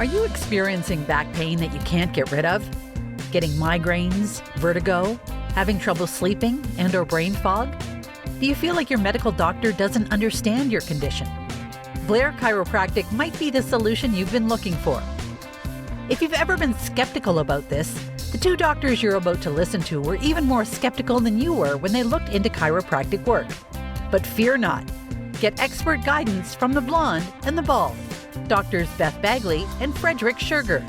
Are you experiencing back pain that you can't get rid of? Getting migraines, vertigo, having trouble sleeping, and/or brain fog? Do you feel like your medical doctor doesn't understand your condition? Blair Chiropractic might be the solution you've been looking for. If you've ever been skeptical about this, the two doctors you're about to listen to were even more skeptical than you were when they looked into chiropractic work. But fear not. Get expert guidance from the blonde and the bald, Doctors Beth Bagley and Frederick Scherger.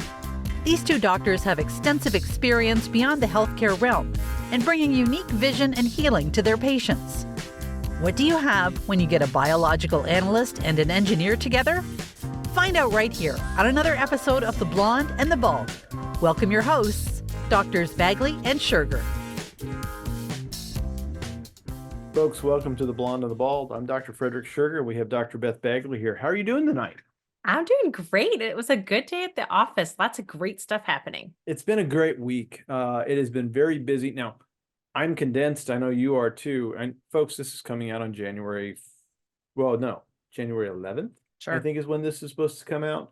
These two doctors have extensive experience beyond the healthcare realm and bringing unique vision and healing to their patients. What do you have when you get a biological analyst and an engineer together? Find out right here on another episode of The Blonde and the Bald. Welcome your hosts, Doctors Bagley and Scherger. Folks, welcome to The Blonde and the Bald. I'm Dr. Frederick Scherger. We have Dr. Beth Bagley here. How are you doing tonight? I'm doing great. It was a good day at the office. Lots of great stuff happening. It's been a great week. It has been very busy. Now, I'm condensed. I know you are too. And folks, this is coming out on January 11th. Sure. I think is when this is supposed to come out.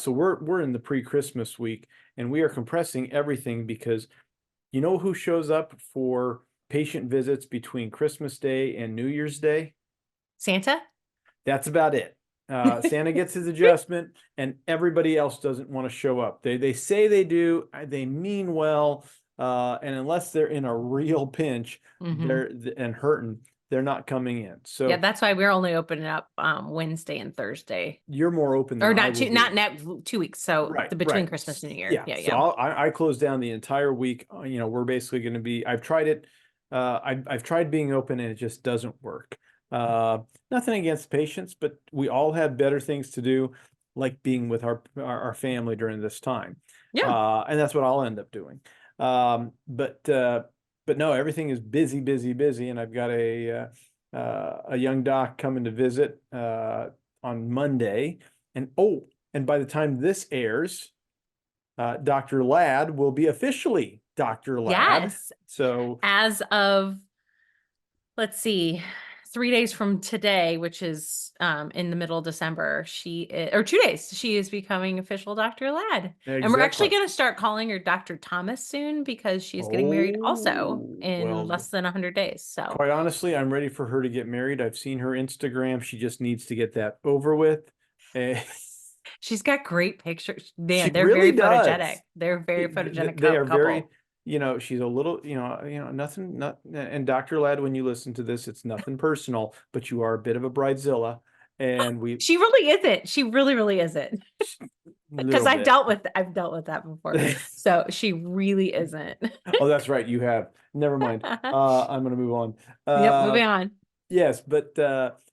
So we're in the pre-Christmas week, and we are compressing everything because you know who shows up for patient visits between Christmas Day and New Year's Day? Santa? That's about it. Santa gets his adjustment, and everybody else doesn't want to show up. They say they do, they mean well, and unless they're in a real pinch, and hurting, they're not coming in. So yeah, that's why we're only opening up Wednesday and Thursday. You're more open than not 2 weeks. So between Christmas and New Year. Yeah. So I close down the entire week. We're basically going to be. I've tried it. I've tried being open, and it just doesn't work. Nothing against patients, but we all have better things to do, like being with our family during this time. Yeah. And that's what I'll end up doing. But no, everything is busy, and I've got a young doc coming to visit on Monday, and by the time this airs, Dr. Ladd will be officially Dr. Ladd. Yes. So as of, let's see, 3 days from today, which is in the middle of December, 2 days, she is becoming official Dr. Ladd. Exactly. And we're actually going to start calling her Dr. Thomas soon because she's getting married also in less than 100 days. So quite honestly, I'm ready for her to get married. I've seen her Instagram. She just needs to get that over with. She's got great pictures. Man, they're really very photogenic. They're very photogenic. They are couple. very, she's a little, nothing, and Dr. Ladd, when you listen to this, it's nothing personal, but you are a bit of a bridezilla, and she really isn't. She really isn't. Because I've dealt with that before. So she really isn't. Oh, that's right. You have. Never mind. I'm going to move on. Moving on. Yes, but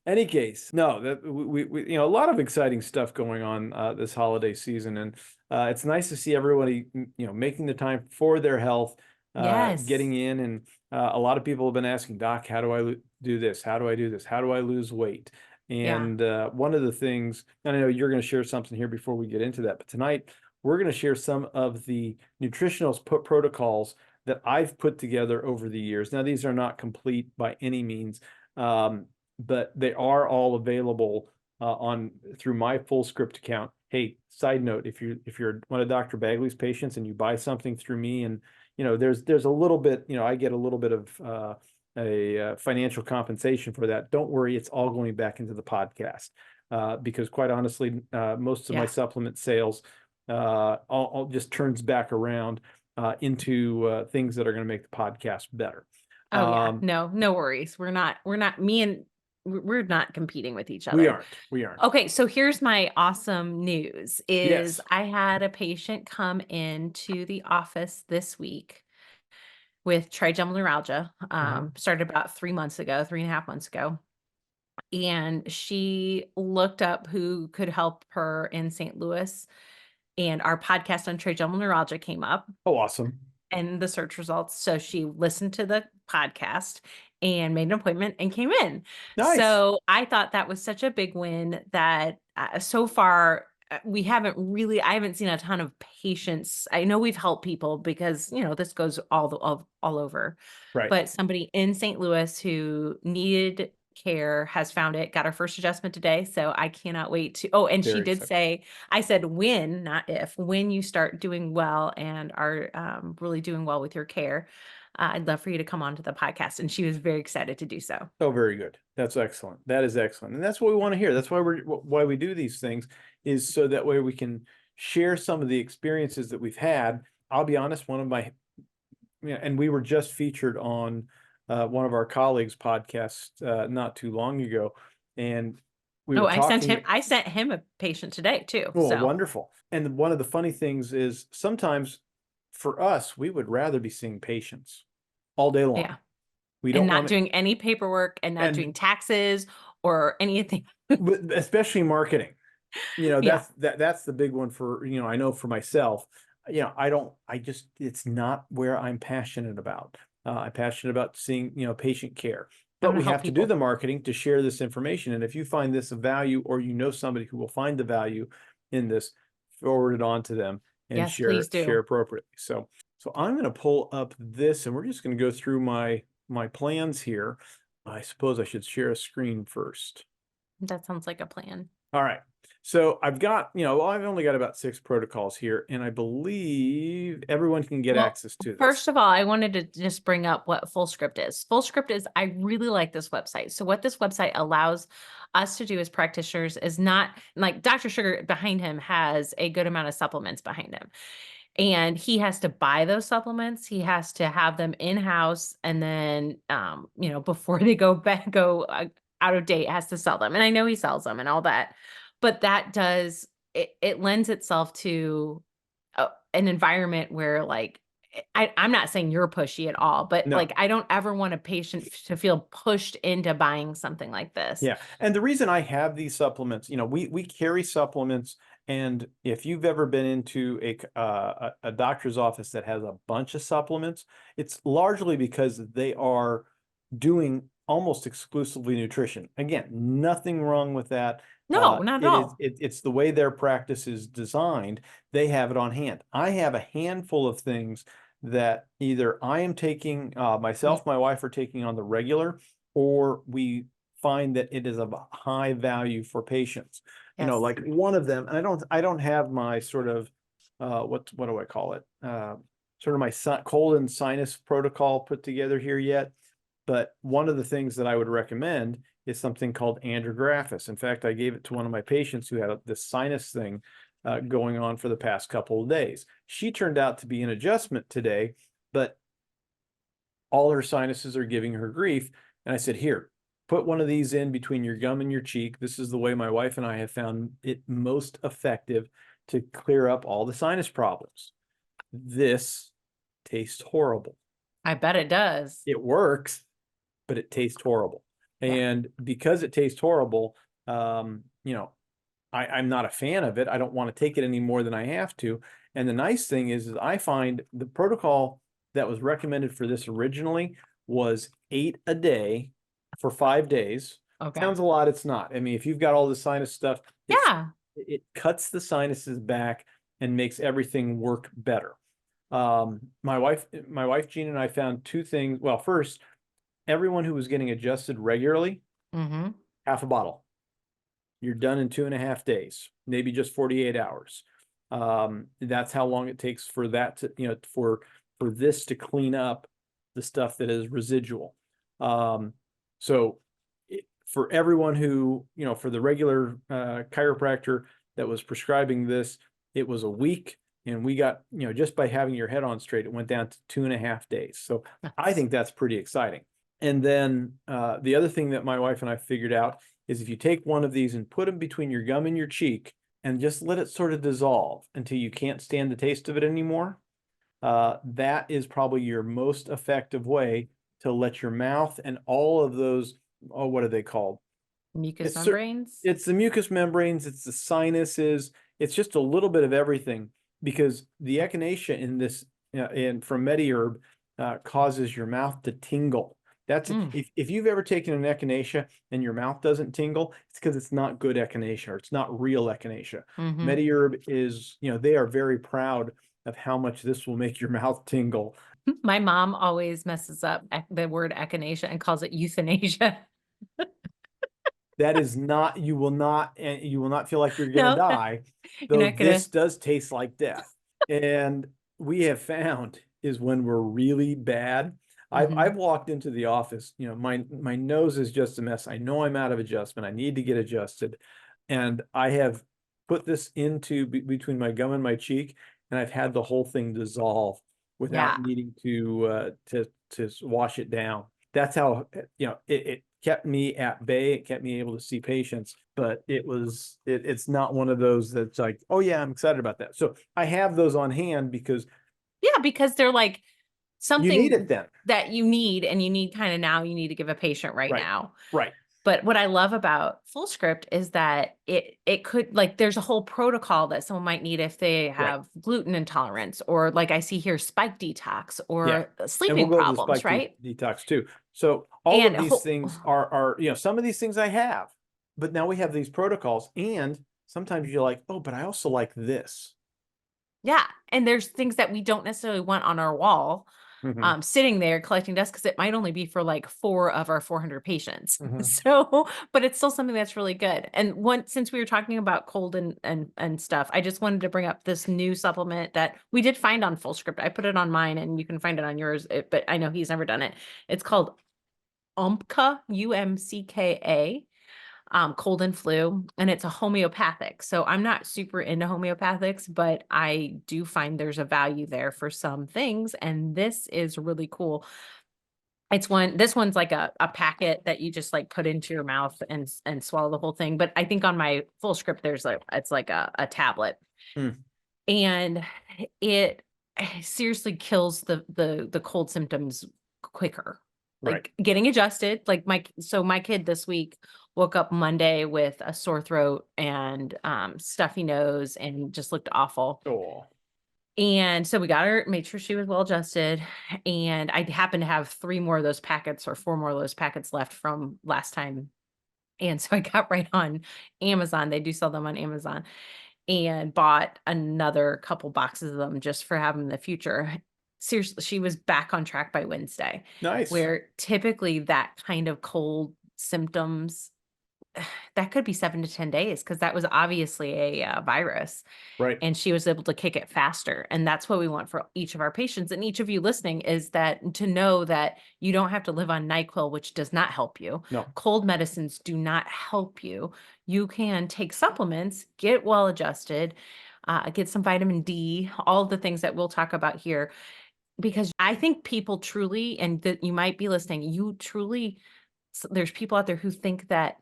any case, no, that we a lot of exciting stuff going on this holiday season, and it's nice to see everybody making the time for their health, getting in, and a lot of people have been asking, Doc, how do I do this? How do I do this? How do I lose weight? And one of the things, and I know you're going to share something here before we get into that, but tonight we're going to share some of the nutritional protocols that I've put together over the years. Now, these are not complete by any means. But they are all available through my Fullscript account. Hey, side note, if you're one of Dr. Bagley's patients and you buy something through me, and there's a little bit, I get a little bit of a financial compensation for that. Don't worry, it's all going back into the podcast because quite honestly, most of my supplement sales all just turns back around into things that are going to make the podcast better. No worries. We're not competing with each other. We aren't. Okay. So here's my awesome news is I had a patient come into the office this week with trigeminal neuralgia, started about 3.5 months ago. And she looked up who could help her in St. Louis, and our podcast on trigeminal neuralgia came up. Oh, awesome. And the search results. So she listened to the podcast and made an appointment and came in. Nice. So I thought that was such a big win that so far I haven't seen a ton of patients. I know we've helped people because, this goes all over. Right. But somebody in St. Louis who needed care has found it, got her first adjustment today. So I cannot wait to, oh, and she Very did exciting. say, I said, when, not if, when you start doing well and are really doing well with your care, I'd love for you to come onto the podcast. And she was very excited to do so. Oh, very good. That's excellent. That is excellent. And that's what we want to hear. That's why we do these things, is so that way we can share some of the experiences that we've had. I'll be honest, one of my, and we were just featured on one of our colleagues' podcasts not too long ago. And we were talking. I sent him a patient today too. Oh, So wonderful. And one of the funny things is sometimes for us, we would rather be seeing patients all day long. yeah. We And don't not want to, doing any paperwork and not and doing taxes or anything. but especially marketing. Yeah. That's the big one for, I know for myself, it's not where I'm passionate about. I'm passionate about seeing, patient care, I but want we to help have to do people. the marketing to share this information. And if you find this of value, or somebody who will find the value in this, forward it on to them and Yes, please share do. appropriately. So I'm going to pull up this, and we're just going to go through my plans here. I suppose I should share a screen first. That sounds like a plan. All right. So I've got, I've only got about 6 protocols here, and I believe everyone can get access to this. First of all, I wanted to just bring up what Fullscript is. Fullscript is, I really like this website. So what this website allows us to do as practitioners is not like Dr. Sugar behind him has a good amount of supplements behind him. And he has to buy those supplements. He has to have them in-house. And then, before they go back, out of date, has to sell them. And I know he sells them and all that, but that does, it lends itself to an environment where like, I'm not saying you're pushy at all, but No. like, I don't ever want a patient to feel pushed into buying something like this. Yeah. And the reason I have these supplements, we carry supplements. And if you've ever been into a doctor's office that has a bunch of supplements, it's largely because they are doing almost exclusively nutrition. Again, nothing wrong with that. No, not at all. It's the way their practice is designed. They have it on hand. I have a handful of things that either I am taking, myself, my wife are taking on the regular, or we find that it is of high value for patients. Yes. Like one of them, and I don't have my sort of, what do I call it? Sort of my cold and sinus protocol put together here yet. But one of the things that I would recommend is something called andrographis. In fact, I gave it to one of my patients who had this sinus thing going on for the past couple of days. She turned out to be an adjustment today, but all her sinuses are giving her grief. And I said, here, put one of these in between your gum and your cheek. This is the way my wife and I have found it most effective to clear up all the sinus problems. This tastes horrible. I bet it does. It works, but it tastes horrible. Yeah. And because it tastes horrible, I'm not a fan of it. I don't want to take it any more than I have to. And the nice thing is I find the protocol that was recommended for this originally was 8 a day for 5 days. Okay. Sounds a lot. It's not. I mean, if you've got all the sinus stuff, it cuts the sinuses back and makes everything work better. My wife, Jean, and I found 2 things. Well, first, everyone who was getting adjusted regularly, half a bottle. You're done in 2.5 days, maybe just 48 hours. That's how long it takes for that to, for this to clean up the stuff that is residual. So for everyone who, for the regular chiropractor that was prescribing this, it was a week. And we got, just by having your head on straight, it went down to 2.5 days. So I think that's pretty exciting. And then the other thing that my wife and I figured out is if you take one of these and put them between your gum and your cheek and just let it sort of dissolve until you can't stand the taste of it anymore, that is probably your most effective way to let your mouth and all of those, what are they called? Mucous membranes? It's the mucous membranes, it's the sinuses, it's just a little bit of everything, because the echinacea in this, from MediHerb, causes your mouth to tingle. That's if you've ever taken an echinacea and your mouth doesn't tingle, it's because it's not good echinacea, or it's not real echinacea. MediHerb is, they are very proud of how much this will make your mouth tingle. My mom always messes up the word echinacea and calls it euthanasia. That is not, you will not feel like you're gonna No, die, you're though not gonna. this does taste like death. And we have found is when we're really bad. I've walked into the office, my nose is just a mess. I know I'm out of adjustment. I need to get adjusted. And I have put this into between my gum and my cheek, and I've had the whole thing dissolve Yeah. without needing to wash it down. That's how, it kept me at bay. It kept me able to see patients, but it's not one of those that's like, oh yeah, I'm excited about that. So I have those on hand because Yeah, because they're like you need it something then. that you need, and you need kind of now, you need to give a patient right Right. now. Right. But what I love about Fullscript is that it could, like, there's a whole protocol that someone might need if they Right. have gluten intolerance, or like I see here, spike detox, Yeah. or And sleeping we'll go to the problems, spike right? detox too. So all And of these things are, some of these things I have, but now we have these protocols, and sometimes you're like, oh, but I also like this. yeah, and there's things that we don't necessarily want on our wall, Mhm. sitting there collecting dust, because it might only be for like 4 of our 400 patients. Mhm. So, but it's still something that's really good. And since we were talking about cold and stuff, I just wanted to bring up this new supplement that we did find on Fullscript. I put it on mine, and you can find it on yours, but I know he's never done it. It's called UMCA, UMCKA, cold and flu, and it's a homeopathic. So I'm not super into homeopathics, but I do find there's a value there for some things. And this is really cool. This one's like a packet that you just like put into your mouth and swallow the whole thing. But I think on my Fullscript, it's like a tablet, Mm. and it seriously kills the cold symptoms quicker. Right. Like getting adjusted. Like my kid this week woke up Monday with a sore throat and stuffy nose and just looked awful. Oh. And so we got her, made sure she was well adjusted. And I happened to have 3 more of those packets, or 4 more of those packets left from last time. And so I got right on Amazon. They do sell them on Amazon, and bought another couple boxes of them just for having in the future. Seriously, she was back on track by Wednesday, Nice. where typically that kind of cold symptoms, that could be 7 to 10 days, because that was obviously a virus. Right. And she was able to kick it faster. And that's what we want for each of our patients. And each of you listening, is that to know that you don't have to live on NyQuil, which does not help you. No. Cold medicines do not help you. You can take supplements, get well adjusted, get some vitamin D, all the things that we'll talk about here. Because I think people truly, and that you might be listening, there's people out there who think that,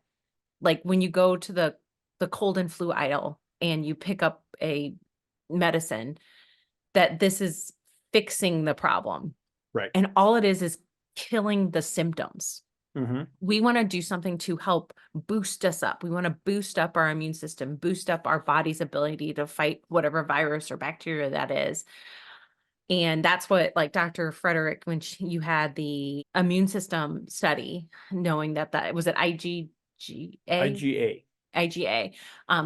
like, when you go to the cold and flu aisle and you pick up a medicine, that this is fixing the problem. Right. And all it is killing the symptoms. Mm-hmm. We want to do something to help boost us up. We want to boost up our immune system, boost up our body's ability to fight whatever virus or bacteria that is. And that's what, like, Dr. Frederick, when you had the immune system study, knowing that was it IgA? IgA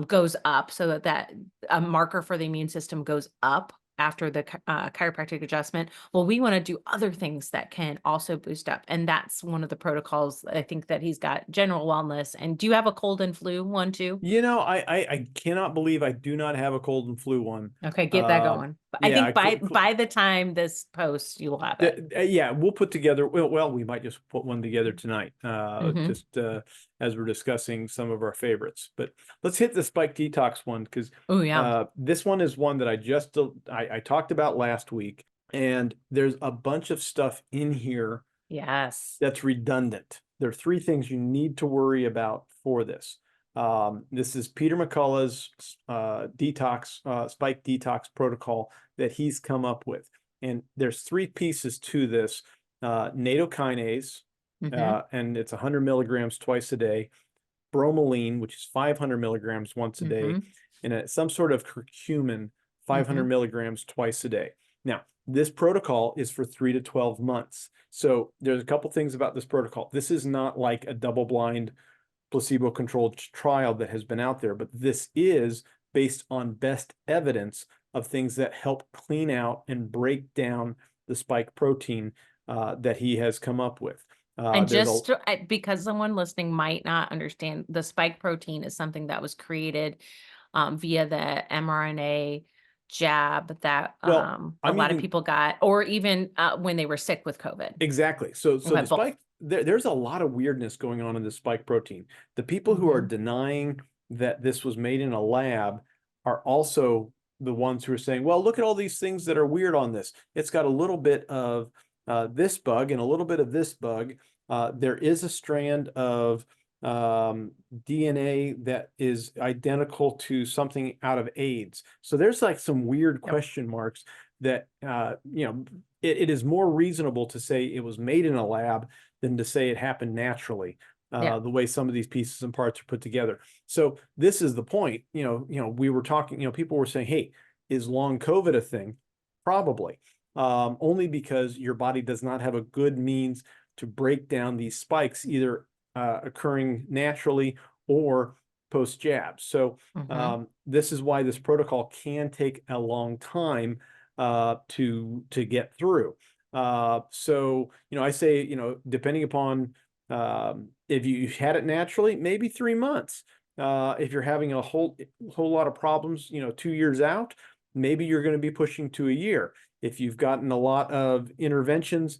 goes up, so that a marker for the immune system goes up after the chiropractic adjustment. Well, we want to do other things that can also boost up. And that's one of the protocols. I think that he's got general wellness. And do you have a cold and flu one too? I cannot believe I do not have a cold and flu one. Okay, get that going. But I think by the time this posts, you'll have it. Yeah, we'll put together. Well, we might just put one together tonight, just as we're discussing some of our favorites. But let's hit the spike detox one, because this one is one that I talked about last week, and there's a bunch of stuff in here. Yes, that's redundant. There are 3 things you need to worry about for this. This is Peter McCullough's spike detox protocol that he's come up with. And there's 3 pieces to this. Nattokinase, and it's 100 milligrams twice a day. Bromelain, which is 500 milligrams once a day. And some sort of curcumin, 500 milligrams twice a day. Now, this protocol is for 3 to 12 months. So there's a couple things about this protocol. This is not like a double-blind placebo-controlled trial that has been out there, but this is based on best evidence of things that help clean out and break down the spike protein that he has come up with. And There's a just because someone listening might not understand, the spike protein is something that was created via the mRNA jab that well, a I'm lot of even people got, or even when they were sick with COVID. exactly. So Okay, the both. spike there's a lot of weirdness going on in the spike protein. The people who are Hmm. denying that this was made in a lab are also the ones who are saying, well, look at all these things that are weird on this. It's got a little bit of this bug and a little bit of this bug. There is a strand of DNA that is identical to something out of AIDS. So there's like some weird Yep. question marks that, it is more reasonable to say it was made in a lab than to say it happened naturally, Yeah. the way some of these pieces and parts are put together. So this is the point. We were talking, people were saying, hey, is long COVID a thing? Probably. Only because your body does not have a good means to break down these spikes, either occurring naturally or post jab. So Hmm. this is why this protocol can take a long time to get through. So I say, depending upon if you had it naturally, maybe 3 months. If you're having a whole lot of problems, 2 years out, maybe you're going to be pushing to a year. If you've gotten a lot of interventions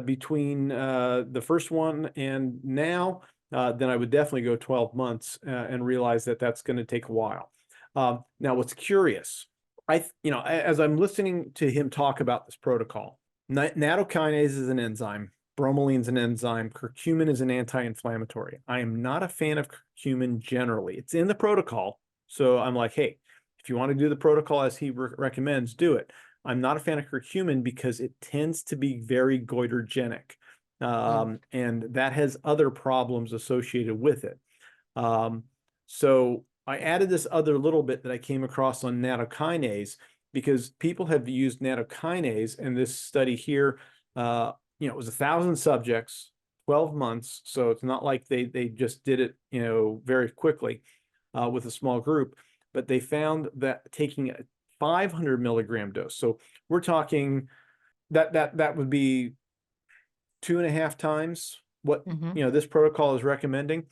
between the first one and now, then I would definitely go 12 months and realize that that's going to take a while. Now, what's curious, as I'm listening to him talk about this protocol, nattokinase is an enzyme, bromelain is an enzyme, curcumin is an anti-inflammatory. I am not a fan of curcumin generally. It's in the protocol, so I'm like, hey, if you want to do the protocol as he recommends, do it. I'm not a fan of curcumin because it tends to be very goitrogenic, and that has other problems associated with it. So I added this other little bit that I came across on nattokinase because people have used nattokinase, and this study here, it was 1,000 subjects, 12 months. So it's not like they just did it, very quickly with a small group, but they found that taking a 500 milligram dose. So we're talking that would be 2.5 times what, Hmm. this protocol is recommending.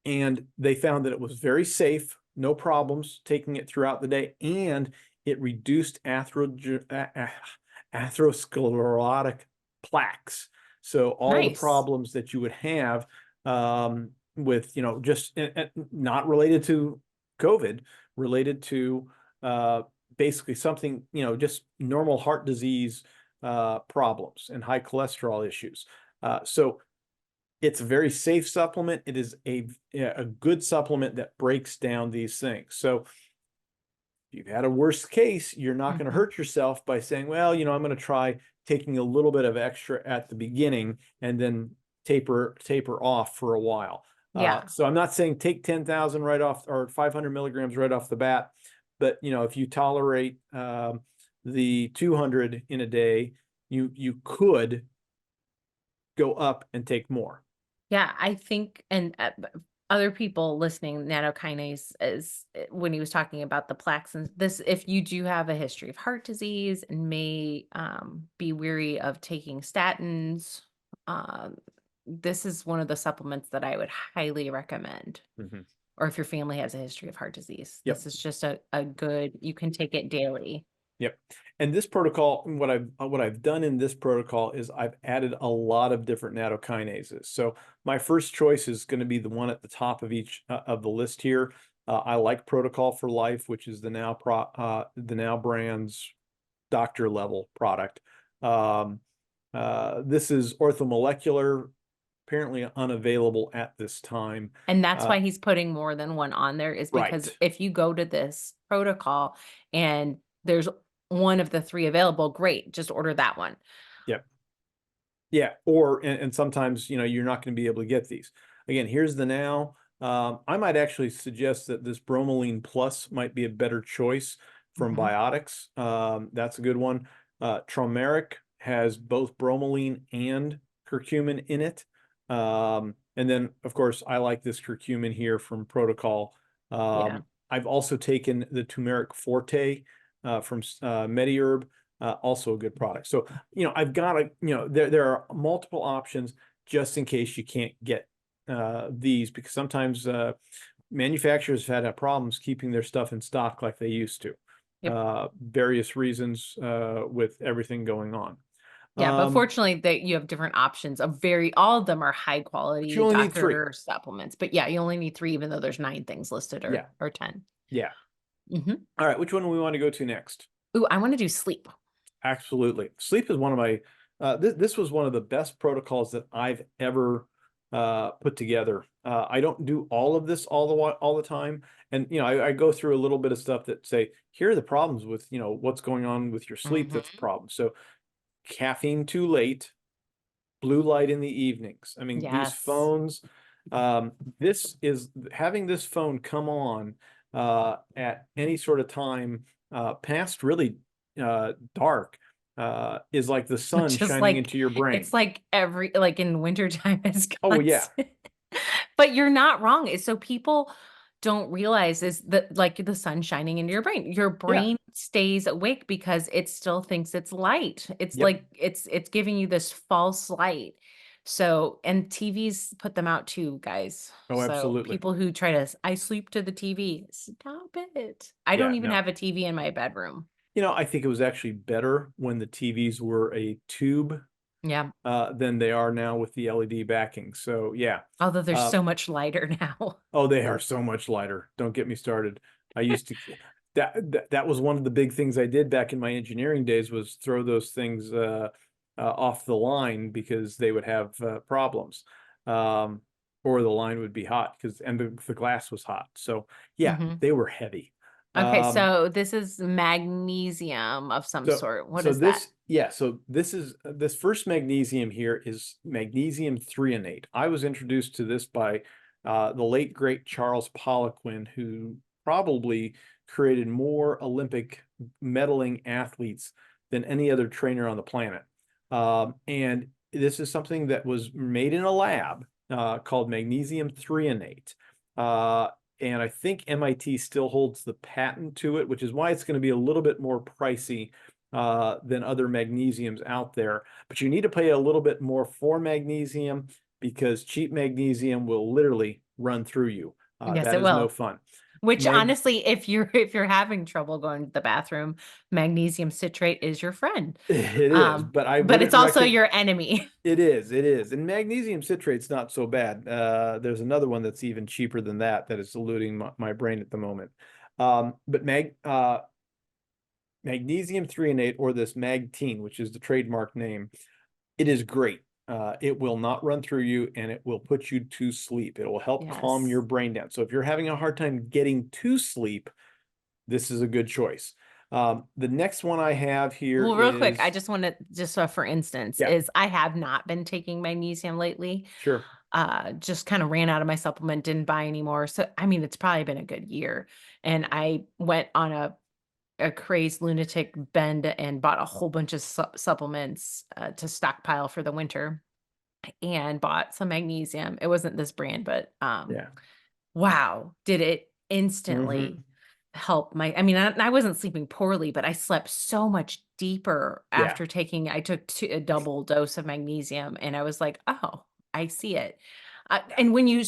And they found that it was very safe, no problems taking it throughout the day, and it reduced atherosclerotic plaques. So all the Nice. problems that you would have with, just not related to COVID, related to basically something, just normal heart disease problems and high cholesterol issues. So it's a very safe supplement. It is a good supplement that breaks down these things. So if you've had a worst case, you're not going to Hmm. hurt yourself by saying, well, I'm going to try taking a little bit of extra at the beginning and then taper off for a while. Yeah. So I'm not saying take 10,000 right off or 500 milligrams right off the bat, but if you tolerate the 200 in a day, you could go up and take more. Yeah, I think, and other people listening, nattokinase is when he was talking about the plaques and this. If you do have a history of heart disease and may be weary of taking statins, um, this is one of the supplements that I would highly recommend. Mhm. Or if your family has a history of heart disease, Yep. this is just a good. You can take it daily. Yep. And this protocol, what I've done in this protocol is I've added a lot of different nattoKinases. So my first choice is going to be the one at the top of each of the list here. I like Protocol for Life, which is the Now brand's doctor level product. This is orthomolecular, apparently unavailable at this time. And that's Uh, why he's putting more than one on there, is because right. if you go to this protocol and there's one of the 3 available, great, just order that one. Yep. Yeah, and sometimes you're not going to be able to get these. Again, here's the Now. I might actually suggest that this bromelain plus might be a better choice from Mhm. Biotics. That's a good one. Turmeric has both bromelain and curcumin in it. And then of course I like this curcumin here from Protocol. Yeah. I've also taken the turmeric forte from MediHerb. also a good product. So, I've got there are multiple options just in case you can't get these, because sometimes manufacturers have had problems keeping their stuff in stock like they used to. Yep. Various reasons with everything going on. Yeah, but fortunately that you have different options of all of them are high But quality you only need 3. doctor supplements. But yeah, you only need 3, even though there's 9 things listed Yeah. or 10. Yeah. Mm-hmm. All right, which one do we want to go to next? Ooh, I want to do sleep. Absolutely. Sleep is one of my, this was one of the best protocols that I've ever put together. I don't do all of this all the time. And, I go through a little bit of stuff that say, here are the problems with, what's going on with your sleep. That's a problem. So caffeine too late, blue light in the evenings. I mean, these Yes. phones, this is having this phone come on at any sort of time past really dark is like the sun Just shining like into your brain. it's like in wintertime is Oh, yeah. constant. But you're not wrong. So people don't realize is that like the sun shining into your brain. Your brain stays awake because it still thinks it's light. It's Yep. like it's giving you this false light. So, and TVs put them out too, guys. Oh, So absolutely. people who try to, I sleep to the TV. Stop it. I don't even No. have a TV in my bedroom. I think it was actually better when the TVs were a tube Yeah. than they are now with the LED backing. So yeah. Although they're so much lighter now. Oh, they are so much lighter. Don't get me started. I used to that was one of the big things I did back in my engineering days, was throw those things off the line because they would have problems. Or the line would be hot and the glass was hot. So yeah, they were heavy. Okay, so this is magnesium of some sort. What is that? So this first magnesium here is magnesium threonate. I was introduced to this by the late great Charles Poliquin, who probably created more Olympic medaling athletes than any other trainer on the planet. And this is something that was made in a lab called magnesium threonate. And I think MIT still holds the patent to it, which is why it's going to be a little bit more pricey than other magnesiums out there. But you need to pay a little bit more for magnesium, because cheap magnesium will literally run through you. Yes, that it is no will. fun. Which honestly, if you're having trouble going to the bathroom, magnesium citrate is your friend. It is, but I but wouldn't it's also your enemy. It is. And magnesium citrate's not so bad. There's another one that's even cheaper than that is eluding my brain at the moment. But magnesium threonate, or this Magtine, which is the trademark name, it is great. It will not run through you, and it will put you to sleep. It will help calm your brain down. So if you're having a hard time getting to sleep, this is a good choice. The next one I have here Well, real quick, I just want to, for instance, is I have not been taking magnesium lately. Sure. Just kind of ran out of my supplement, didn't buy anymore. So, I mean, it's probably been a good year. And I went on a crazed lunatic bend and bought a whole bunch of supplements to stockpile for the winter, and bought some magnesium. It wasn't this brand, but wow, did it instantly help I mean, I wasn't sleeping poorly, but I slept so much deeper after taking, I took a double dose of magnesium, and I was like, oh, I see it. And when you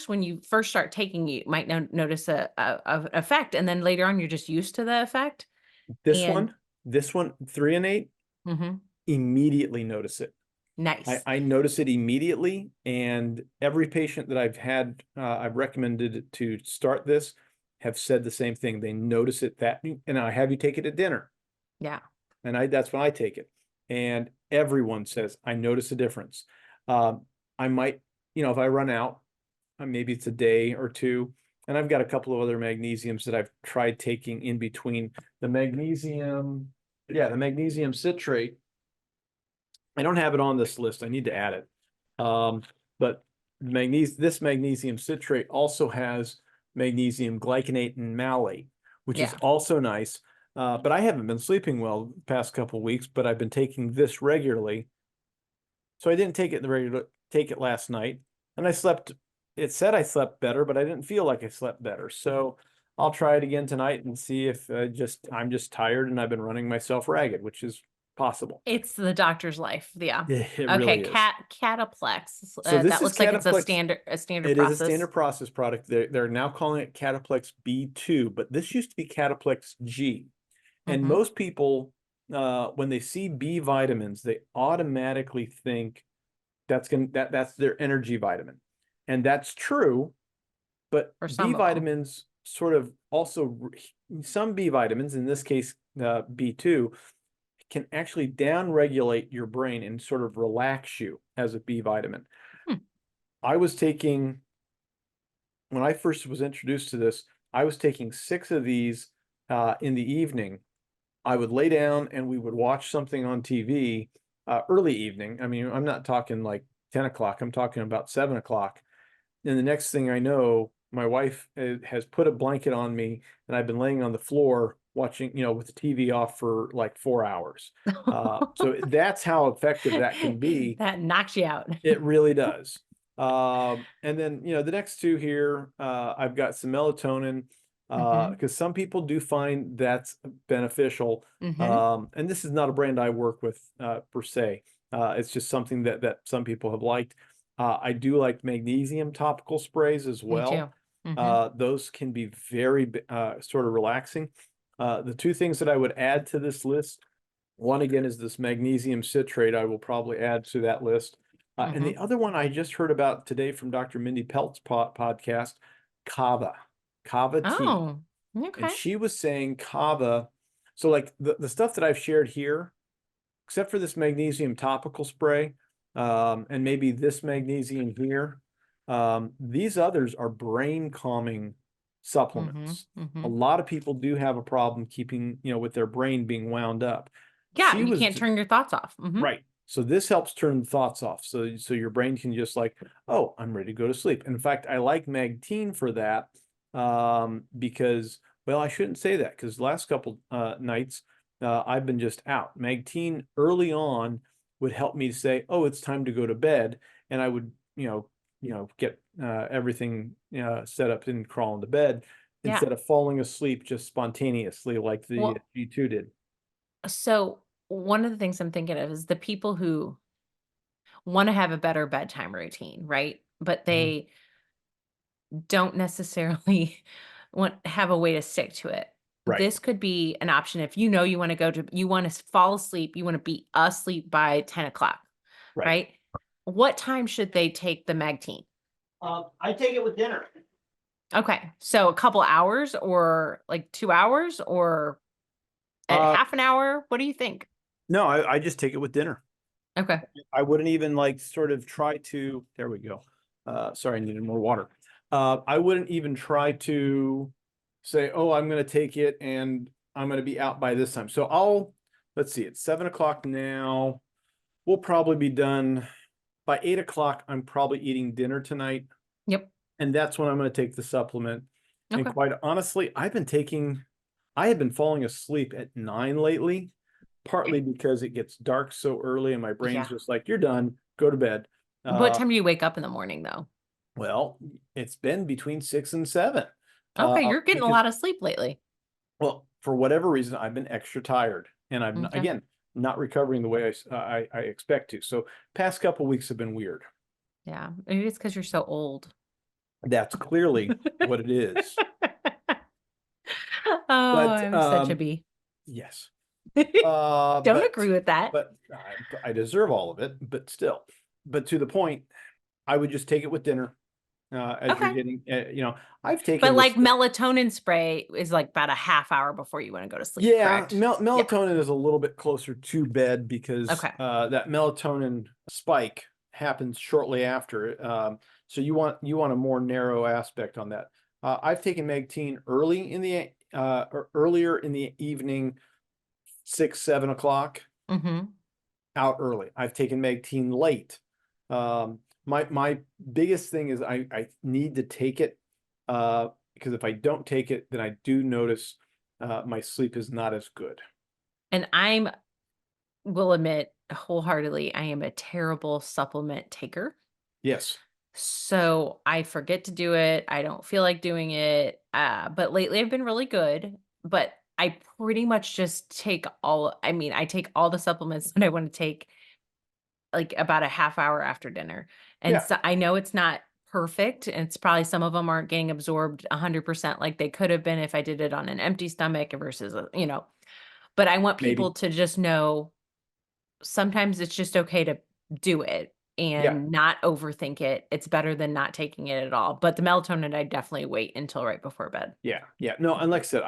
when you first start taking, you might notice a effect, and then later on you're just used to the effect. This one, threonate, immediately notice it. Nice. I notice it immediately, and every patient that I've had, I've recommended to start this, have said the same thing. They notice it and I have you take it at dinner. Yeah. And that's when I take it. And everyone says, I notice a difference. I might, if I run out, maybe it's a day or two, and I've got a couple of other magnesiums that I've tried taking in between. The magnesium citrate, I don't have it on this list. I need to add it. But this magnesium citrate also has magnesium glycinate and malate, which is also nice. But I haven't been sleeping well the past couple of weeks, but I've been taking this regularly. So I didn't take it last night, and I slept. It said I slept better, but I didn't feel like I slept better. So I'll try it again tonight and see if I'm just tired and I've been running myself ragged, which is possible. It's the doctor's life. Yeah. It Okay. really is. Cataplex. So this That is looks like it's a Cataplex. standard It is a process. standard process product. They're now calling it Cataplex B2, but this used to be Cataplex G. And most people, when they see B vitamins, they automatically think that's their energy vitamin, and that's true. But For B some of them. vitamins sort of also, some B vitamins, in this case B2, can actually down-regulate your brain and sort of relax you as a B vitamin. I was taking, when I first was introduced to this, I was taking 6 of these in the evening. I would lay down and we would watch something on TV, early evening. I mean, I'm not talking like 10 o'clock, I'm talking about 7 o'clock. And the next thing I know, my wife has put a blanket on me and I've been laying on the floor watching, with the TV off for like 4 hours. So that's how effective that can be. That knocks you out. It really does. And then, the next 2 here, I've got some melatonin, because some people do find that's beneficial. And this is not a brand I work with, per se. It's just something that some people have liked. I do like magnesium topical sprays as well. Those can be very sort of relaxing. The 2 things that I would add to this list, one again is this magnesium citrate. I will probably add to that list. And the other one I just heard about today from Dr. Mindy Pelt's podcast, kava tea. Oh, And okay. she was saying kava. So like the stuff that I've shared here, except for this magnesium topical spray, and maybe this magnesium here, these others are brain calming supplements. A lot of people do have a problem keeping, with their brain being wound up. Yeah, you can't turn your thoughts off. Right. So this helps turn the thoughts off. So your brain can just like, oh, I'm ready to go to sleep. In fact, I like Magteen for that, because, well, I shouldn't say that, because the last couple nights I've been just out. Magteen early on would help me say, oh, it's time to go to bed, and I would, get everything set up and crawl into bed instead of falling asleep just spontaneously like the G2 did. So one of the things I'm thinking of is the people who want to have a better bedtime routine, right? But they don't necessarily have a way to stick to it. Right. This could be an option if you want to fall asleep, you want to be asleep by 10 o'clock, right? What time should they take the Magteen? I take it with dinner. Okay. So a couple hours or like 2 hours or half an hour? What do you think? No, I just take it with dinner. Okay. I wouldn't even like sort of try to, there we go. Sorry, I needed more water. I wouldn't even try to say, oh, I'm going to take it and I'm going to be out by this time. So let's see, it's 7 o'clock now. We'll probably be done by 8 o'clock. I'm probably eating dinner tonight. Yep. And that's when I'm going to take the supplement. Okay. And quite honestly, I have been falling asleep at 9 lately, partly because it gets dark so early and my brain's just like, you're done, go to bed. What time do you wake up in the morning though? Well, it's been between 6 and 7. Okay, you're getting a lot of sleep lately. Well, for whatever reason, I've been extra tired, and I'm again not recovering the way I expect to. So past couple weeks have been weird. Yeah, maybe it's because you're so old. That's clearly what it is. Oh, I'm such a bee. Yes. Don't agree with that. But I deserve all of it, but still. But to the point, I would just take it with dinner. As you're getting, I've taken. But like melatonin spray is like about a half hour before you want to go to sleep. Yeah, correct? melatonin is a little bit closer to bed because that melatonin spike happens shortly after. So you want a more narrow aspect on that. I've taken Magteen or earlier in the evening, 6, 7 o'clock. Out early. I've taken Magteen late. My biggest thing is I need to take it, because if I don't take it, then I do notice my sleep is not as good. And will admit wholeheartedly, I am a terrible supplement taker. Yes. So I forget to do it. I don't feel like doing it. But lately I've been really good. But I pretty much just take I take all the supplements that I want to take like about a half hour after dinner. And Yeah, so I know it's not perfect. And it's probably some of them aren't getting absorbed 100% like they could have been if I did it on an empty stomach versus, but I want people maybe. to just know sometimes it's just okay to do it Yeah, and not overthink it. It's better than not taking it at all. But the melatonin, I definitely wait until right before bed. yeah, yeah. No, and like I said,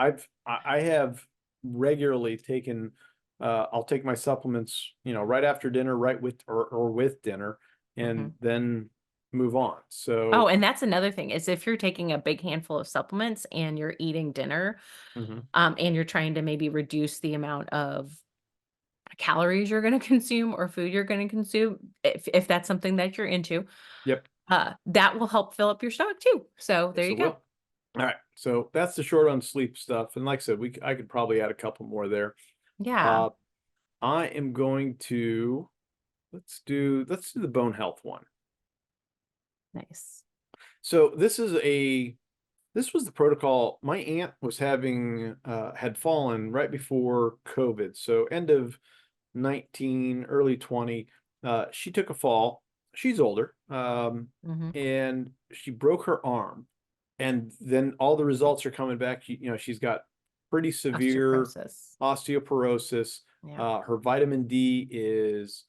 I have regularly taken I'll take my supplements, right after dinner, right with or with dinner, hmm and then move on. Oh, So and that's another thing is if you're taking a big handful of supplements and you're eating dinner, mhm. and you're trying to maybe reduce the amount of calories you're going to consume or food you're going to consume, if that's something that you're into, Yep. that will help fill up your stomach too. So there Yes, you it go. will. All right. So that's the short on sleep stuff. And like I said, I could probably add a couple more there. Yeah. Uh, I am going to let's do the bone health one. Nice. So this was the protocol. My aunt was having had fallen right before COVID. So end of 19, early 20. She took a fall. She's older. hmm And she broke her arm. And then all the results are coming back. She's got pretty severe Osteoporosis. osteoporosis. Yeah. Her vitamin D is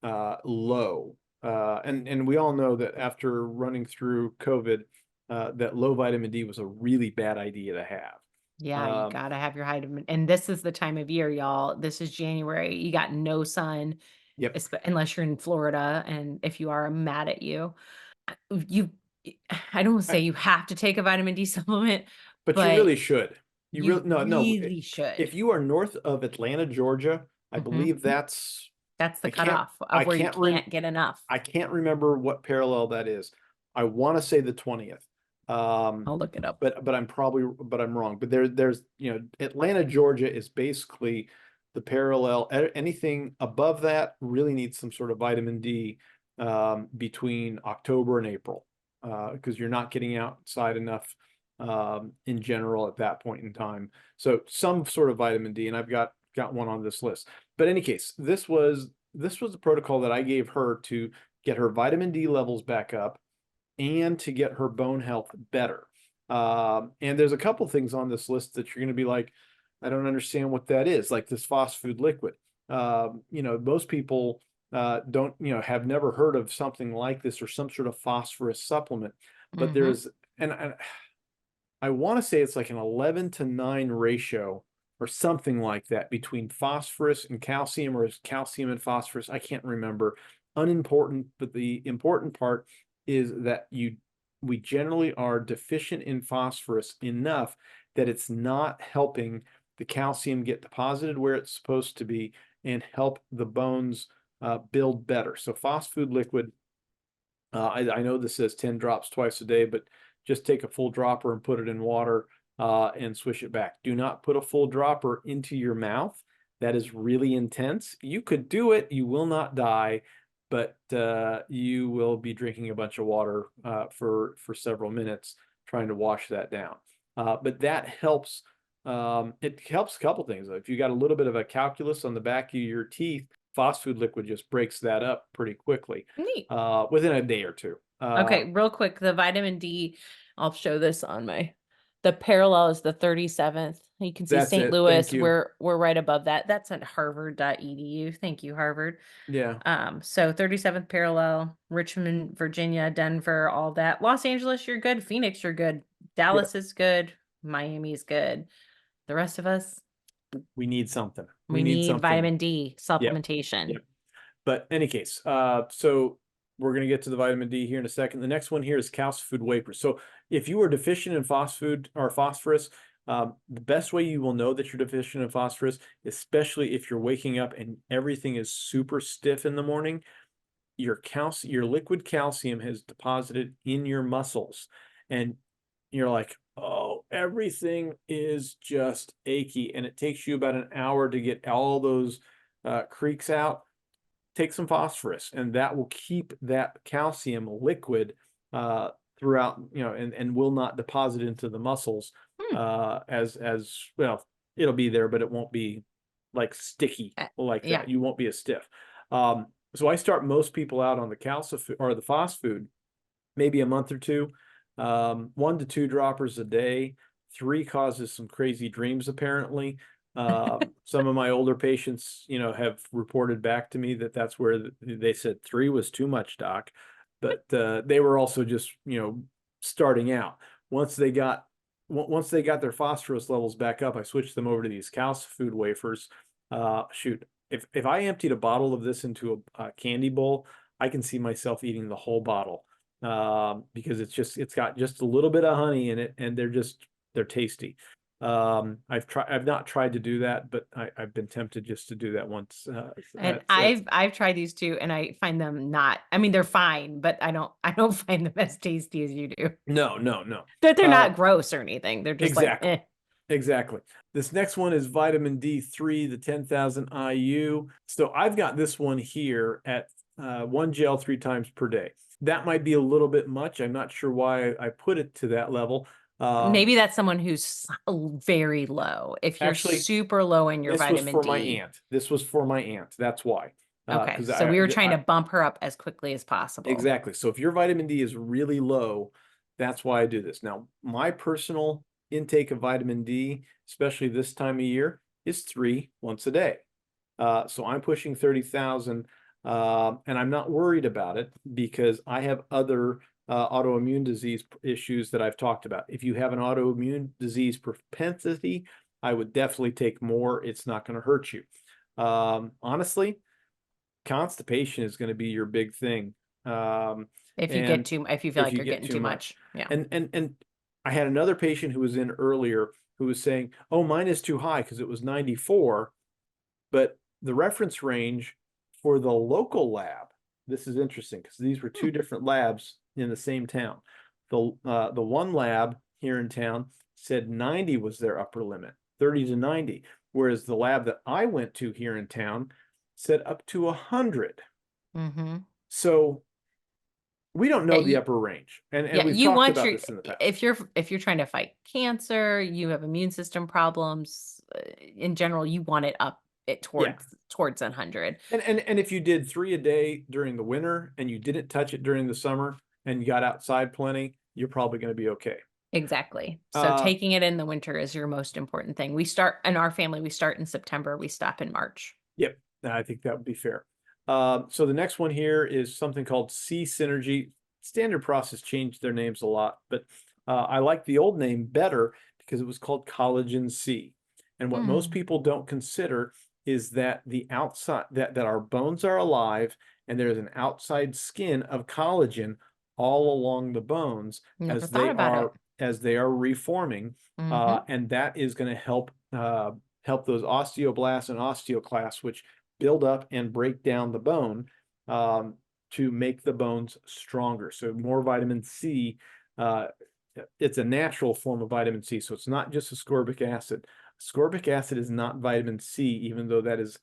low. And we all know that after running through COVID, that low vitamin D was a really bad idea to have. Yeah, you gotta have your vitamin, and this is the time of year, y'all. This is January. You got no sun, Yep. unless you're in Florida, and if you are, I'm mad at you. You, I don't say I, you have to take a vitamin D supplement, but you but really should. You you really no. really If should. you are north of Atlanta, Georgia, I Mhm. believe that's That's the I can't cutoff I of where you can't rem can't get enough. I can't remember what parallel that is. I want to say the 20th. I'll look it up. But I'm wrong. But there's Atlanta, Georgia is basically the parallel. Anything above that really needs some sort of vitamin D between October and April because you're not getting outside enough in general at that point in time. So some sort of vitamin D, and I've got one on this list. But in any case, this was the protocol that I gave her to get her vitamin D levels back up and to get her bone health better. And there's a couple things on this list that you're going to be like, I don't understand what that is, like this phosphate liquid. Most people don't, have never heard of something like this or some sort of phosphorus supplement. But Mhm. and I want to say it's like an 11-9 ratio or something like that between phosphorus and calcium, or is calcium and phosphorus. I can't remember. Unimportant, but the important part is that we generally are deficient in phosphorus enough that it's not helping the calcium get deposited where it's supposed to be and help the bones build better. So phosphate liquid, I know this says 10 drops twice a day, but just take a full dropper and put it in water and swish it back. Do not put a full dropper into your mouth. That is really intense. You could do it. You will not die, but you will be drinking a bunch of water for several minutes trying to wash that down. But that helps. It helps a couple things. If you got a little bit of a calculus on the back of your teeth, phosphate liquid just breaks that up pretty quickly Neat. within a day or two. Okay, real quick, the vitamin D, I'll show this on the parallel is the 37th. You can see That's St. it. Thank Louis, you. we're right above that. That's at harvard.edu. Thank you, Harvard. Yeah. So 37th parallel, Richmond, Virginia, Denver, all that. Los Angeles, you're good. Phoenix, you're good. Yep. Dallas is good. Miami is good. The rest of us, We need something. We we need need something. vitamin D Yep. supplementation. Yep. But any case, so we're going to get to the vitamin D here in a second. The next one here is calcium wafers. So if you are deficient in phosphate or phosphorus, the best way you will know that you're deficient in phosphorus, especially if you're waking up and everything is super stiff in the morning, your liquid calcium has deposited in your muscles, and you're like, oh, everything is just achy, and it takes you about an hour to get all those creaks out. Take some phosphorus, and that will keep that calcium liquid throughout, and will not deposit into the muscles as well. It'll be there, but it won't be like sticky like yeah. that. You won't be as stiff. So I start most people out on the calcium or the phos food, maybe a month or two, 1 to 2 droppers a day. 3 causes some crazy dreams, apparently. Some of my older patients, have reported back to me that that's where they said 3 was too much, doc. But they were also just, starting out. Once they got their phosphorus levels back up, I switched them over to these calcium food wafers. Shoot, if I emptied a bottle of this into a candy bowl, I can see myself eating the whole bottle. Because it's got just a little bit of honey in it, and they're tasty. I've not tried to do that, but I've been tempted just to do that once. And I've tried these too, and I find them not, I mean, they're fine, but I don't find them as tasty as you do. No. They're not gross or anything. They're just exactly. like, Exactly. This next one is vitamin D3, the 10,000 IU. So I've got this one here at 1 gel 3 times per day. That might be a little bit much. I'm not sure why I put it to that level. Maybe that's someone who's very low. If you're Actually, super low in your this vitamin was for D. my aunt. This was for my aunt. That's why. Okay, so we were trying to bump her up as quickly as possible. Exactly. So if your vitamin D is really low, that's why I do this. Now, my personal intake of vitamin D, especially this time of year, is 3 once a day. So I'm pushing 30,000, and I'm not worried about it because I have other autoimmune disease issues that I've talked about. If you have an autoimmune disease propensity, I would definitely take more. It's not going to hurt you. Honestly, constipation is going to be your big thing. If you feel like you're getting too much. Yeah. And I had another patient who was in earlier who was saying, "Oh, mine is too high," because it was 94, but the reference range for the local lab, this is interesting because these were 2 different labs in the same town. The one lab here in town said 90 was their upper limit, 30 to 90, whereas the lab that I went to here in town said up to 100. Mm-hmm. So we don't know the upper range, and we've talked about this in the past. If you're trying to fight cancer, you have immune system problems, in general, you want it up towards 100. And if you did 3 a day during the winter and you didn't touch it during the summer and you got outside plenty, you're probably going to be okay. Exactly. So taking it in the winter is your most important thing. We start in our family, we start in September, we stop in March. Yep. I think that would be fair. So the next one here is something called C Synergy. Standard Process changed their names a lot, but I like the old name better because it was called Collagen C. And what most people don't consider is that the outside that our bones are alive, and there's an outside skin of collagen all along the bones as they are reforming, and that is going to help those osteoblasts and osteoclasts, which build up and break down the bone, to make the bones stronger. So more vitamin C. It's a natural form of vitamin C, so it's not just ascorbic acid. Ascorbic acid is not vitamin C, even though that is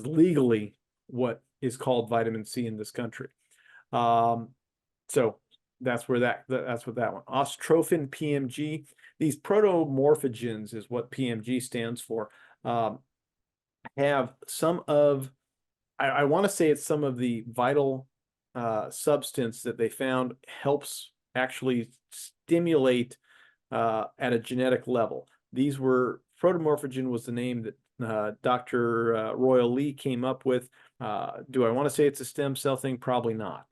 legally what is called vitamin C in this country. So that's what that one. Ostrophin PMG. These protomorphogens is what PMG stands for. Have some of, I want to say it's some of the vital substance that they found helps actually stimulate at a genetic level. These were, protomorphogen was the name that Dr. Royal Lee came up with. Do I want to say it's a stem cell thing? Probably not.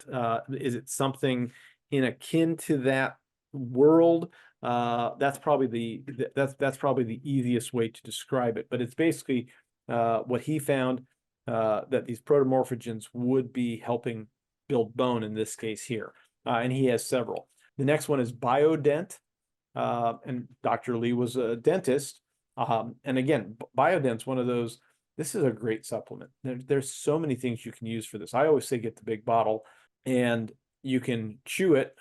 Is it something in akin to that world? That's probably the easiest way to describe it. But it's basically what he found, that these protomorphogens would be helping build bone in this case here. And he has several. The next one is Biodent. And Dr. Lee was a dentist. And again, Biodent's one of those, this is a great supplement. There's so many things you can use for this. I always say get the big bottle, and you can chew it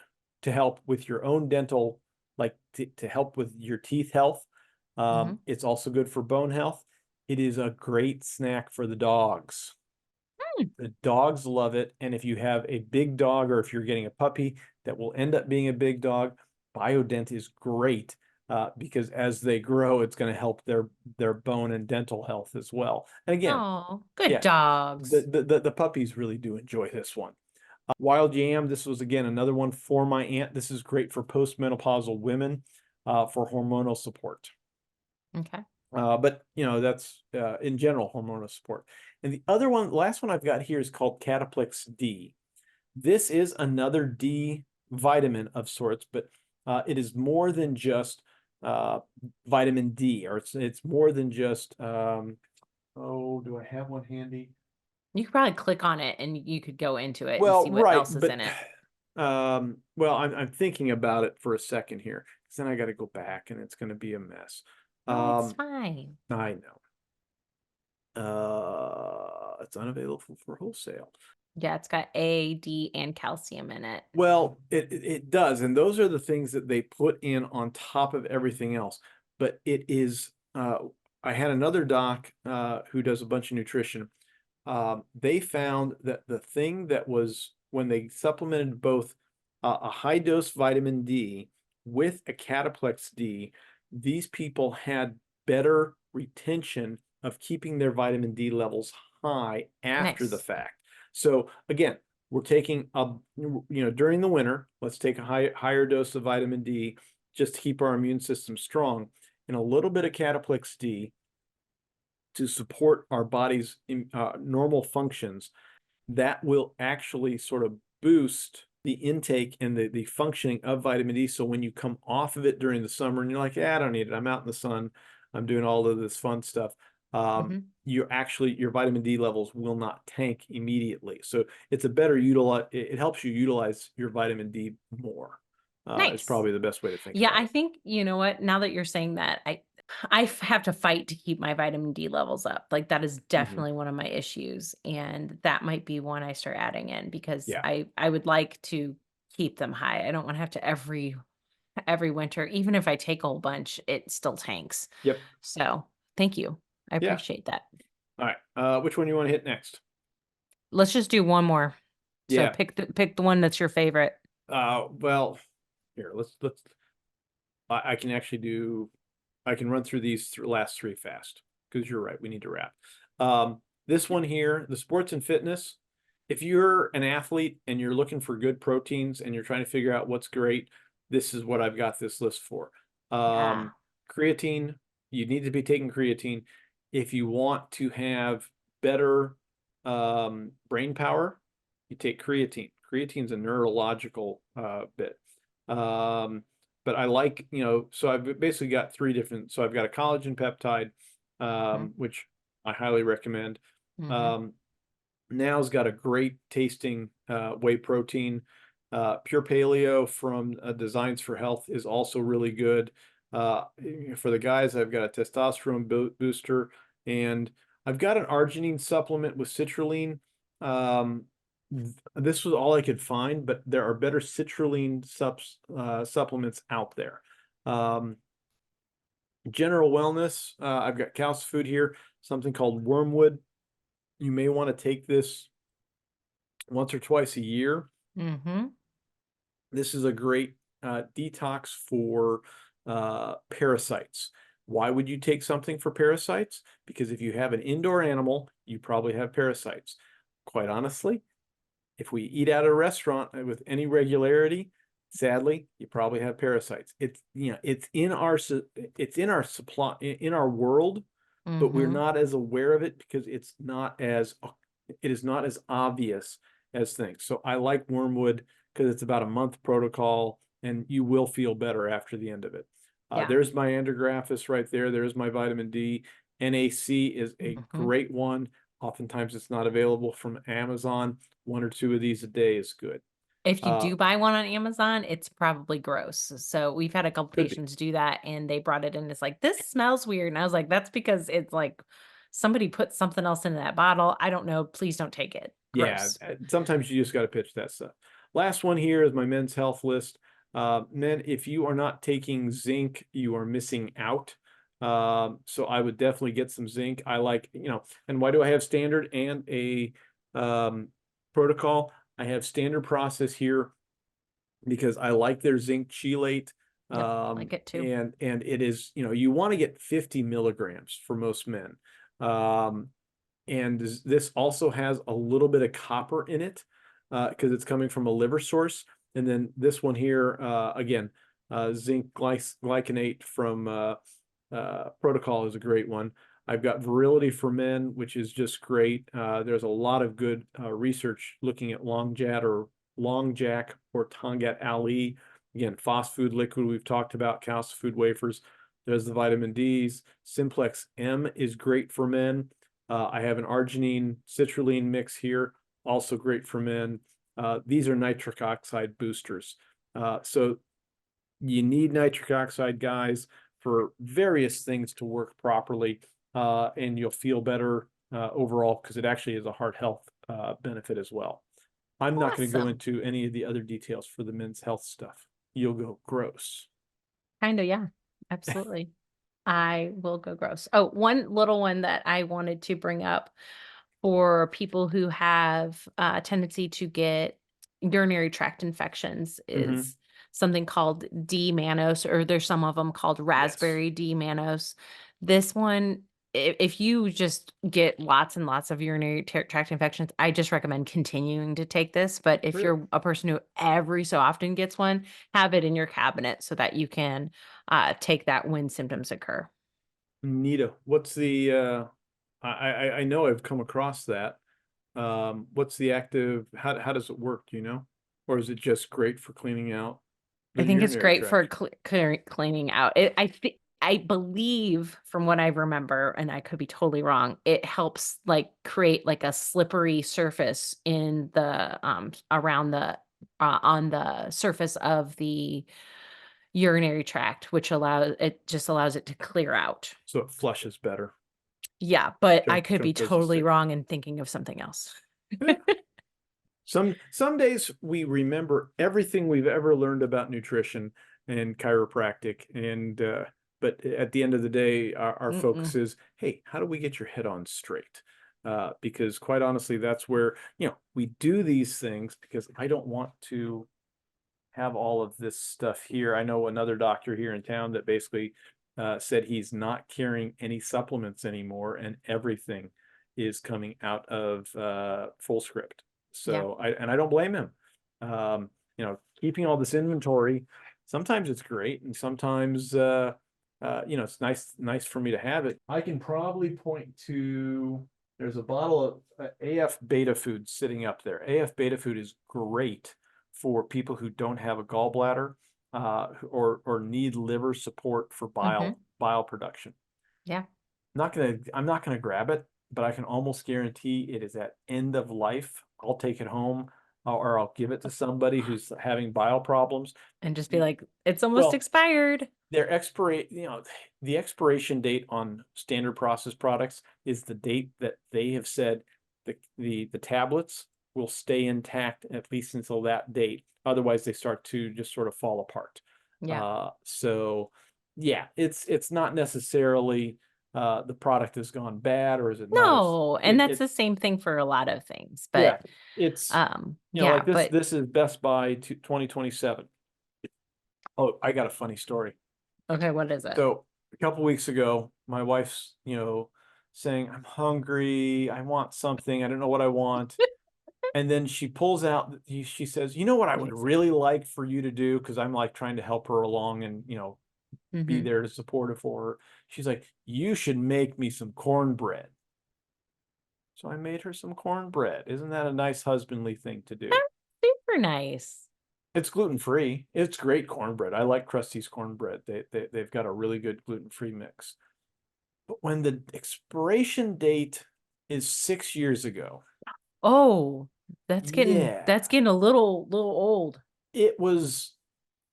to help with your own dental, like to help with your teeth health. It's also good for bone health. It is a great snack for the dogs. The dogs love it. And if you have a big dog or if you're getting a puppy that will end up being a big dog, Biodent is great because as they grow, it's going to help their bone and dental health as well. And again, Oh, good yeah, dogs. the puppies really do enjoy this one. Wild Yam, this was again another one for my aunt. This is great for postmenopausal women for hormonal support. Okay. But you know, that's in general hormonal support. And the other one, the last one I've got here is called Cataplex D. This is another D vitamin of sorts, but it is more than just vitamin D, or it's more than just oh, do I have one handy? You could probably click on it and you could go into it and Well, see what right, else is but in it. well, I'm thinking about it for a second here, because then I got to go back and it's going to be a mess. Oh, it's fine. I know. It's unavailable for wholesale. Yeah, it's got A, D, and calcium in it. Well, it does, and those are the things that they put in on top of everything else. But it is. I had another doc who does a bunch of nutrition. They found that the thing that was when they supplemented both a high dose vitamin D with a Cataplex D, these people had better retention of keeping their vitamin D levels high after the Nice. fact. So again, we're taking during the winter, let's take a higher dose of vitamin D just to keep our immune system strong, and a little bit of Cataplex D to support our body's normal functions. That will actually sort of boost the intake and the functioning of vitamin D. So when you come off of it during the summer and you're like, yeah, I don't need it, I'm out in the sun, I'm doing all of this fun stuff, your vitamin D levels will not tank immediately. So it's a better it helps you utilize your vitamin D more. Nice. Is probably the best way to think Yeah, about I it. think, you know what, now that you're saying that, I have to fight to keep my vitamin D levels up. Like that is definitely one of my issues. And that might be one I start adding in because Yeah. I would like to keep them high. I don't want to have to every winter, even if I take a whole bunch, it still tanks. Yep. So thank you. I Yeah. appreciate that. All right. Which one do you want to hit next? Let's just do one more. So Yeah. pick the one that's your favorite. Well, here, let's I can run through these last three fast because you're right. We need to wrap. This one here, the sports and fitness. If you're an athlete and you're looking for good proteins and you're trying to figure out what's great, this is what I've got this list for. Creatine, you need to be taking creatine. If you want to have better brain power, you take creatine. Creatine's a neurological bit. But I like, so I've basically got three different, so I've got a collagen peptide, which I highly recommend. Now's got a great tasting whey protein. Pure Paleo from Designs for Health is also really good. For the guys, I've got a testosterone booster, and I've got an arginine supplement with citrulline. This was all I could find, but there are better citrulline supplements out there. General wellness, I've got Calcium Food here, something called Wormwood. You may want to take this once or twice a year. This is a great detox for parasites. Why would you take something for parasites? Because if you have an indoor animal, you probably have parasites. Quite honestly, if we eat at a restaurant with any regularity, sadly, you probably have parasites. It's in our supply, in our world, but we're not as aware of it because it is not as obvious as things. So I like Wormwood because it's about a month protocol and you will feel better after the end of it. There's my Andrographis right there. There's my vitamin D. NAC is a great one. Oftentimes it's not available from Amazon. 1 or 2 of these a day is good. If you do buy one on Amazon, it's probably gross. So we've had a couple patients do that and they brought it in. It's like, this smells weird. And I was like, that's because it's like somebody put something else into that bottle. I don't know. Please don't take it. Gross. Yeah, sometimes you just got to pitch that stuff. Last one here is my men's health list. Men, if you are not taking zinc, you are missing out. So I would definitely get some zinc. I like, and why do I have standard and a Protocol. I have standard process here because I like their zinc chelate. Yep, like it too. And it is, you want to get 50 milligrams for most men. And this also has a little bit of copper in it because it's coming from a liver source. And then this one here, again, zinc glycinate from Protocol is a great one. I've got Virility for Men, which is just great. There's a lot of good research looking at Long-Jack or Tongat Ali. Again, food liquid we've talked about, Calcium Food wafers. There's the vitamin Ds. Simplex M is great for men. I have an arginine citrulline mix here, also great for men. These are nitric oxide boosters. So you need nitric oxide, guys, for various things to work properly, and you'll feel better overall because it actually is a heart health benefit as well. I'm not going to go into any of the other details for the men's health stuff. You'll go gross. Kind of, yeah, absolutely. I will go gross. Oh, one little one that I wanted to bring up for people who have a tendency to get urinary tract infections is something called D-mannose, or there's some of them called raspberry D-mannose. This one, if you just get lots and lots of urinary tract infections, I just recommend continuing to take this. But if you're a person who every so often gets one, have it in your cabinet so that you can take that when symptoms occur. Nita, what's the I know I've come across that. What's the active, how does it work, do you know? Or is it just great for cleaning out the I think it's urinary great for tract? cleaning out. I believe from what I remember, and I could be totally wrong, it helps like create like a slippery surface in the around the on the surface of the urinary tract, which allows it to clear out. So it flushes better. Yeah, but I Jump could be goes the totally stick. wrong and thinking of something else. Yeah. Some days we remember everything we've ever learned about nutrition and chiropractic, and but at the end of the day, our focus is, hey, how do we get your head on straight? Because quite honestly, that's where, we do these things because I don't want to have all of this stuff here. I know another doctor here in town that basically said he's not carrying any supplements anymore, and everything is coming out of Fullscript. So I don't blame him. Keeping all this inventory, sometimes it's great, and sometimes it's nice for me to have it. I can probably point to, there's a bottle of AF Beta Food sitting up there. AF Beta Food is great for people who don't have a gallbladder or need liver support for bile production. Yeah. I'm not gonna grab it, but I can almost guarantee it is at end of life. I'll take it home or I'll give it to somebody who's having bile problems and just be like, it's almost expired. The expiration date on standard process products is the date that they have said the tablets will stay intact at least until that date. Otherwise, they start to just sort of fall apart. Yeah. So yeah, it's not necessarily the product has gone bad, or is it not? No, and that's the same thing for a lot of things. But yeah, it's like this. but This is Best Buy 2027. Oh, I got a funny story. okay, what is it? So a couple weeks ago, my wife's, saying, I'm hungry, I want something, I don't know what I want. And then she pulls out, she says, you know what I would really like for you to do? Because I'm like trying to help her along and, be there to support her for her. She's like, you should make me some cornbread. So I made her some cornbread. Isn't that a nice husbandly thing to do? That's super nice. It's gluten-free. It's great cornbread. I like Krusty's cornbread. They've got a really good gluten-free mix. But when the expiration date is 6 years ago. Oh, that's getting a little old. It was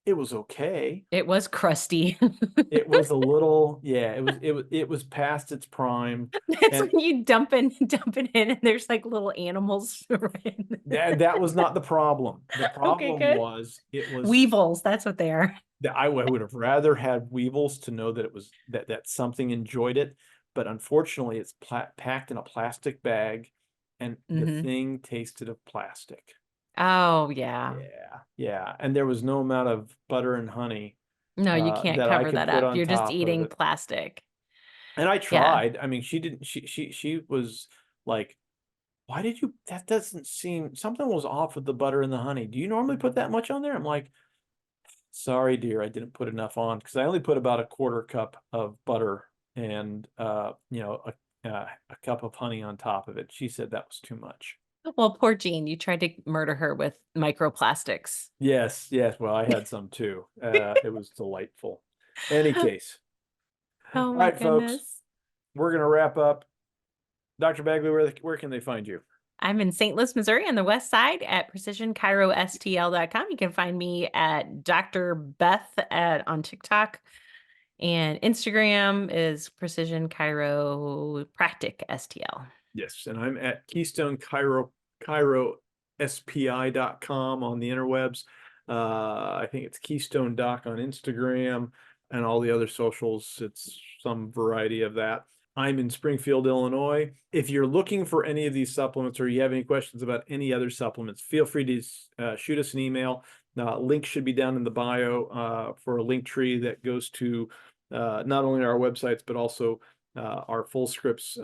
okay. It was crusty. It was a little, it was past its prime. That's when you dump it in and there's like little animals. That was not the problem. The problem was weevils. That's what they are. I would have rather had weevils to know that it was that something enjoyed it, but unfortunately it's packed in a plastic bag and the thing tasted of plastic. Oh, yeah. Yeah. And there was no amount of butter and honey No, you can't that I cover could that put up. on You're just top of eating it. plastic. And I Yeah. tried. I mean, she was like, why did you, that doesn't seem, something was off with the butter and the honey. Do you normally put that much on there? I'm like, sorry, dear, I didn't put enough on, because I only put about a quarter cup of butter and a cup of honey on top of it. She said that was too much. Well, poor Jean, you tried to murder her with microplastics. Yes. Well, I had some too. It was delightful. Any case. Oh All my right, folks, goodness. we're going to wrap up. Dr. Bagley, where can they find you? I'm in St. Louis, Missouri on the west side at precisionchirostl.com. You can find me at Dr. Beth on TikTok, and Instagram is Precision Chiropractic STL. Yes, and I'm at Keystone SPI.com on the interwebs. I think it's Keystone Doc on Instagram, and all the other socials. It's some variety of that. I'm in Springfield, Illinois. If you're looking for any of these supplements, or you have any questions about any other supplements, feel free to shoot us an email. Link should be down in the bio for a link tree that goes to not only our websites, but also our Fullscripts.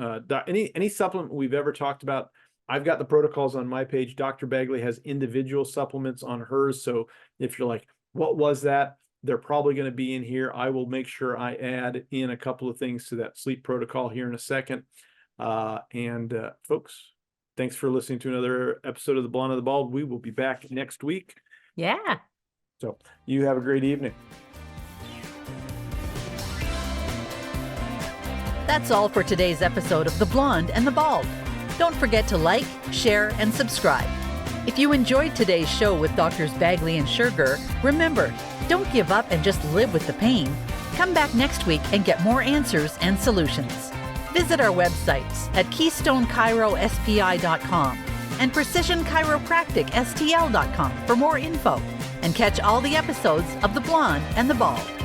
Any supplement we've ever talked about, I've got the protocols on my page. Dr. Bagley has individual supplements on hers. So if you're like, what was that? They're probably going to be in here. I will make sure I add in a couple of things to that sleep protocol here in a second. Folks, thanks for listening to another episode of The Blonde and the Bald. We will be back next week. Yeah. So you have a great evening. That's all for today's episode of The Blonde and the Bald. Don't forget to like, share, and subscribe. If you enjoyed today's show with Drs. Bagley and Scherger, remember, don't give up and just live with the pain. Come back next week and get more answers and solutions. Visit our websites at KeystoneChiroSPI.com and PrecisionChiropracticSTL.com for more info, and catch all the episodes of The Blonde and the Bald.